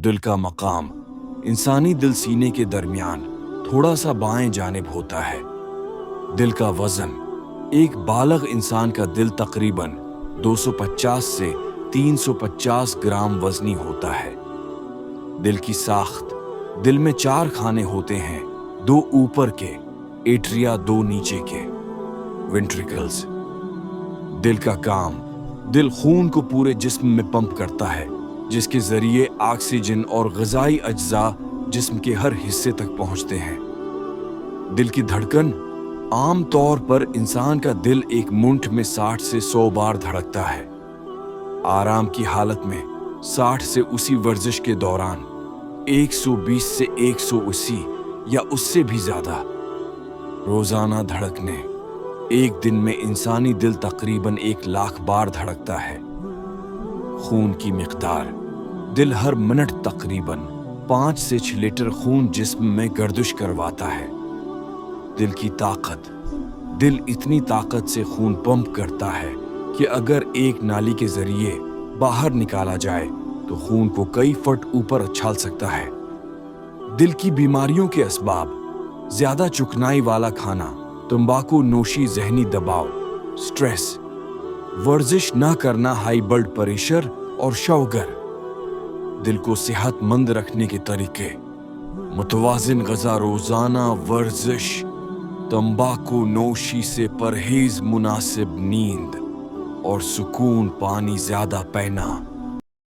दिल का मकाम इंसानी दिल सीने के दरमियान थोड़ा सा बाएं जानिब होता है। दिल का वजन एक बालग इंसान का दिल तकरीबन 250 से 350 ग्राम वजनी होता है। दिल की साख्त, दिल में 4 खाने होते हैं, 2 ऊपर के एट्रिया, 2 नीचे के वेंट्रिकल्स। दिल का काम, दिल खून को पूरे जिस्म में पंप करता है, जिसके जरिए ऑक्सीजन और ग़िज़ाई अज्जा जिस्म के हर हिस्से तक पहुंचते हैं। दिल की धड़कन, आम तौर पर इंसान का दिल एक मिनट में 60 से 100 बार धड़कता है। आराम की हालत में 60 से उसी वर्जिश के दौरान 120 से 180 या उससे भी ज्यादा रोजाना धड़कने। एक दिन में इंसानी दिल तकरीबन 1 लाख बार धड़कता है। खून की मिकदार, दिल हर मिनट तकरीबन 5 से 6 लीटर खून जिस्म में गर्दिश करवाता है। दिल की ताकत, दिल इतनी ताकत से खून पंप करता है कि अगर एक नाली के जरिए बाहर निकाला जाए तो खून को कई फुट ऊपर उछाल सकता है। दिल की बीमारियों के असबाब, ज्यादा चिकनाई वाला खाना, तंबाकू नोशी, जहनी दबाव, स्ट्रेस, वर्जिश न करना, हाई ब्लड प्रेशर और शुगर। दिल को सेहतमंद रखने के तरीके: मुतवाजिन ग़िज़ा, रोजाना वर्जिश, तंबाकू नोशी से परहेज, मुनासिब नींद और सुकून, पानी ज्यादा पीना।